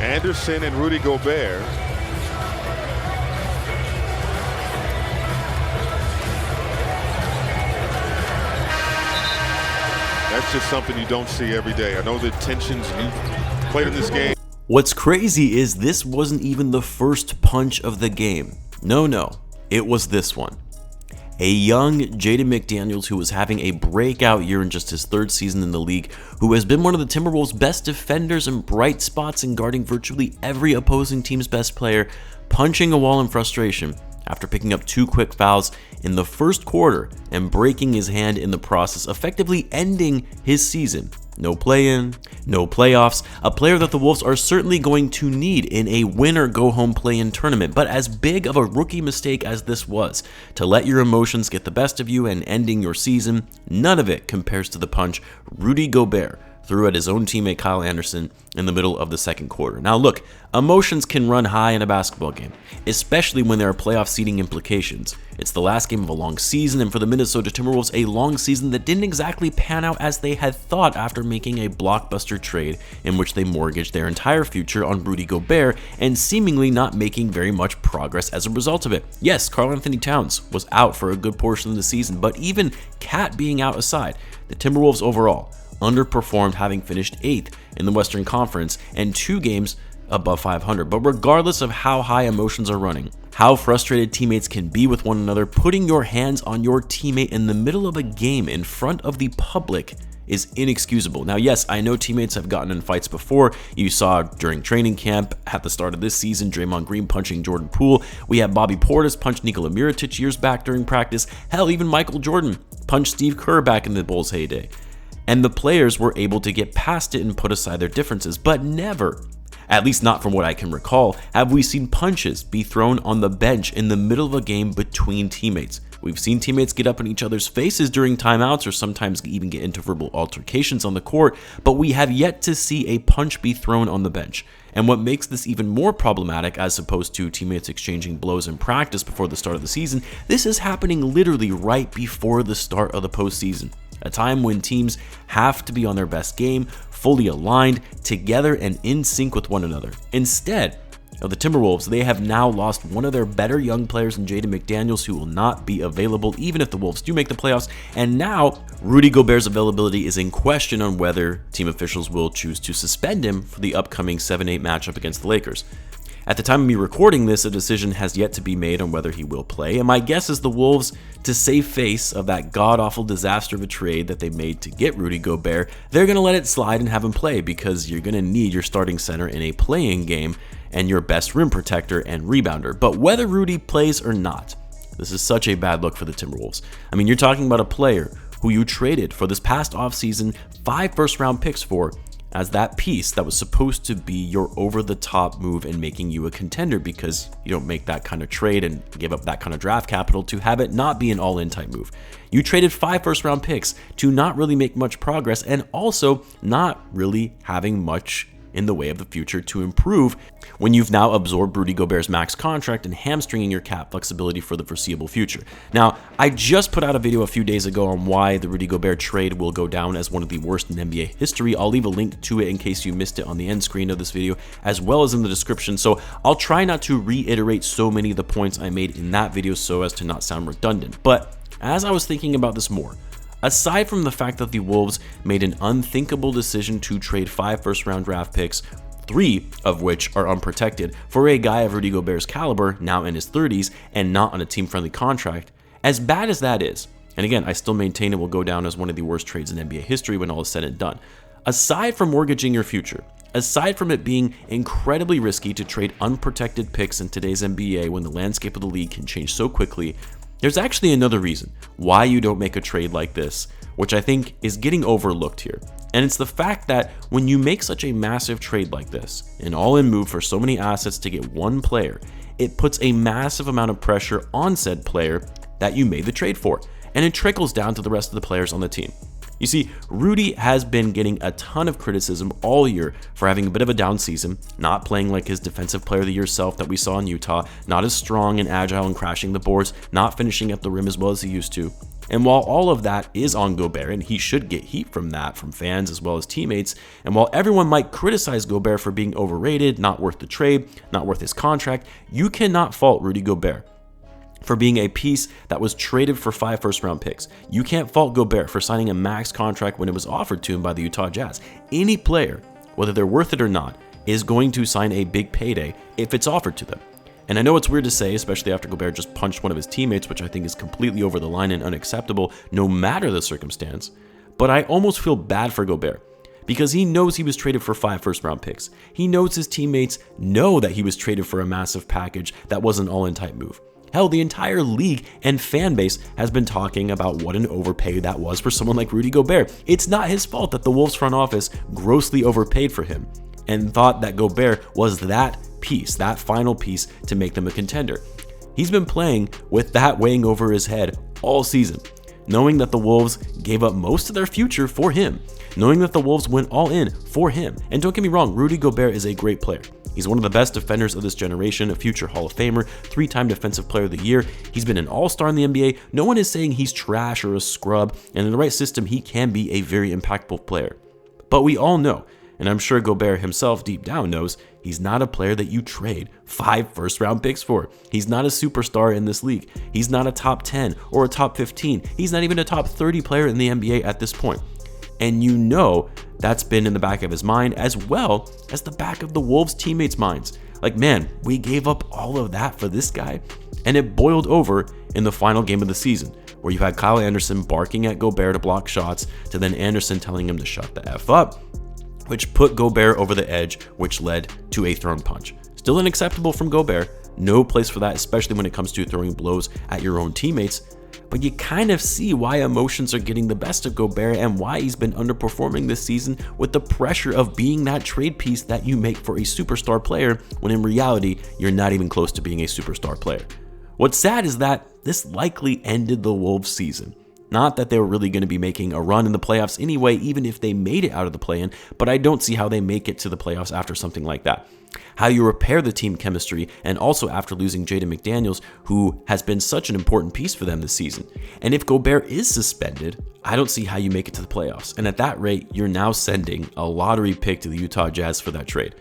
Anderson and Rudy Gobert. That's just something you don't see every day. I know the tensions you played in this game. What's crazy is this wasn't even the first punch of the game. No, it was this one. A young Jaden McDaniels who was having a breakout year in just his third season in the league, who has been one of the Timberwolves' best defenders and bright spots in guarding virtually every opposing team's best player, punching a wall in frustration after picking up 2 quick fouls in the first quarter and breaking his hand in the process, effectively ending his season. No play-in, no playoffs, a player that the Wolves are certainly going to need in a win-or-go-home play-in tournament. But as big of a rookie mistake as this was, to let your emotions get the best of you and ending your season, none of it compares to the punch Rudy Gobert threw at his own teammate Kyle Anderson in the middle of the second quarter. Now look, emotions can run high in a basketball game, especially when there are playoff seeding implications. It's the last game of a long season, and for the Minnesota Timberwolves, a long season that didn't exactly pan out as they had thought after making a blockbuster trade in which they mortgaged their entire future on Rudy Gobert and seemingly not making very much progress as a result of it. Yes, Karl Anthony Towns was out for a good portion of the season, but even Cat being out aside, the Timberwolves overall underperformed, having finished 8th in the Western Conference and 2 games above 500. But regardless of how high emotions are running, how frustrated teammates can be with one another, putting your hands on your teammate in the middle of a game in front of the public is inexcusable. Now, yes, I know teammates have gotten in fights before. You saw during training camp at the start of this season, Draymond Green punching Jordan Poole. We had Bobby Portis punch Nikola Mirotic years back during practice. Hell, even Michael Jordan punched Steve Kerr back in the Bulls' heyday. And the players were able to get past it and put aside their differences, but never, at least not from what I can recall, have we seen punches be thrown on the bench in the middle of a game between teammates. We've seen teammates get up in each other's faces during timeouts or sometimes even get into verbal altercations on the court, but we have yet to see a punch be thrown on the bench. And what makes this even more problematic, as opposed to teammates exchanging blows in practice before the start of the season, this is happening literally right before the start of the postseason. A time when teams have to be on their best game, fully aligned, together, and in sync with one another. Instead of the Timberwolves, they have now lost one of their better young players in Jaden McDaniels, who will not be available even if the Wolves do make the playoffs. And now Rudy Gobert's availability is in question on whether team officials will choose to suspend him for the upcoming 7-8 matchup against the Lakers. At the time of me recording this, a decision has yet to be made on whether he will play, and my guess is the Wolves, to save face of that god-awful disaster of a trade that they made to get Rudy Gobert, they're going to let it slide and have him play, because you're going to need your starting center in a play-in game and your best rim protector and rebounder. But whether Rudy plays or not, this is such a bad look for the Timberwolves. I mean, you're talking about a player who you traded for this past offseason 5 first-round picks for, as that piece that was supposed to be your over-the-top move and making you a contender, because you don't make that kind of trade and give up that kind of draft capital to have it not be an all-in type move. You traded 5 first-round picks to not really make much progress and also not really having much in the way of the future to improve when you've now absorbed Rudy Gobert's max contract and hamstringing your cap flexibility for the foreseeable future. Now, I just put out a video a few days ago on why the Rudy Gobert trade will go down as one of the worst in NBA history. I'll leave a link to it in case you missed it on the end screen of this video, as well as in the description. So I'll try not to reiterate so many of the points I made in that video so as to not sound redundant. But as I was thinking about this more, aside from the fact that the Wolves made an unthinkable decision to trade 5 first-round draft picks, 3 of which are unprotected, for a guy of Rudy Gobert's caliber, now in his 30s, and not on a team-friendly contract, as bad as that is, and again, I still maintain it will go down as one of the worst trades in NBA history when all is said and done. Aside from mortgaging your future, aside from it being incredibly risky to trade unprotected picks in today's NBA when the landscape of the league can change so quickly, there's actually another reason why you don't make a trade like this, which I think is getting overlooked here. And it's the fact that when you make such a massive trade like this, an all-in move for so many assets to get one player, it puts a massive amount of pressure on said player that you made the trade for, and it trickles down to the rest of the players on the team. You see, Rudy has been getting a ton of criticism all year for having a bit of a down season, not playing like his defensive player of the year self that we saw in Utah, not as strong and agile and crashing the boards, not finishing at the rim as well as he used to. And while all of that is on Gobert, and he should get heat from that from fans as well as teammates, and while everyone might criticize Gobert for being overrated, not worth the trade, not worth his contract, you cannot fault Rudy Gobert for being a piece that was traded for 5 first-round picks. You can't fault Gobert for signing a max contract when it was offered to him by the Utah Jazz. Any player, whether they're worth it or not, is going to sign a big payday if it's offered to them. And I know it's weird to say, especially after Gobert just punched one of his teammates, which I think is completely over the line and unacceptable no matter the circumstance, but I almost feel bad for Gobert because he knows he was traded for 5 first-round picks. He knows his teammates know that he was traded for a massive package that was an all-in type move. Hell, the entire league and fan base has been talking about what an overpay that was for someone like Rudy Gobert. It's not his fault that the Wolves front office grossly overpaid for him and thought that Gobert was that piece, that final piece to make them a contender. He's been playing with that weighing over his head all season, knowing that the Wolves gave up most of their future for him, knowing that the Wolves went all in for him. And don't get me wrong, Rudy Gobert is a great player. He's one of the best defenders of this generation, a future Hall of Famer, 3-time Defensive Player of the Year. He's been an all-star in the NBA. No one is saying he's trash or a scrub, and in the right system, he can be a very impactful player. But we all know, and I'm sure Gobert himself deep down knows, he's not a player that you trade 5 first-round picks for. He's not a superstar in this league. He's not a top 10 or a top 15. He's not even a top 30 player in the NBA at this point. And you know that's been in the back of his mind as well as the back of the Wolves teammates' minds. Like, man, we gave up all of that for this guy. And it boiled over in the final game of the season, where you had Kyle Anderson barking at Gobert to block shots, to then Anderson telling him to shut the F up, which put Gobert over the edge, which led to a thrown punch. Still unacceptable from Gobert. No place for that, especially when it comes to throwing blows at your own teammates. But you kind of see why emotions are getting the best of Gobert and why he's been underperforming this season with the pressure of being that trade piece that you make for a superstar player when in reality, you're not even close to being a superstar player. What's sad is that this likely ended the Wolves season. Not that they were really going to be making a run in the playoffs anyway, even if they made it out of the play-in, but I don't see how they make it to the playoffs after something like that. How you repair the team chemistry, and also after losing Jaden McDaniels, who has been such an important piece for them this season. And if Gobert is suspended, I don't see how you make it to the playoffs. And at that rate, you're now sending a lottery pick to the Utah Jazz for that trade.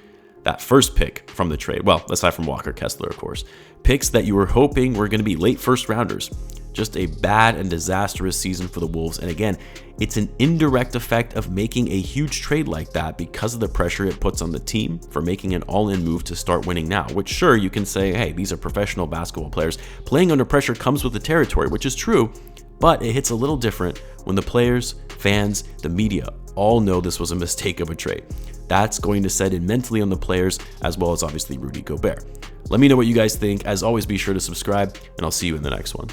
That first pick from the trade, well, aside from Walker Kessler, of course, picks that you were hoping were going to be late first rounders. Just a bad and disastrous season for the Wolves. And again, it's an indirect effect of making a huge trade like that because of the pressure it puts on the team for making an all-in move to start winning now, which sure, you can say, hey, these are professional basketball players. Playing under pressure comes with the territory, which is true, but it hits a little different when the players, fans, the media all know this was a mistake of a trade. That's going to set in mentally on the players as well as obviously Rudy Gobert. Let me know what you guys think. As always, be sure to subscribe, and I'll see you in the next one.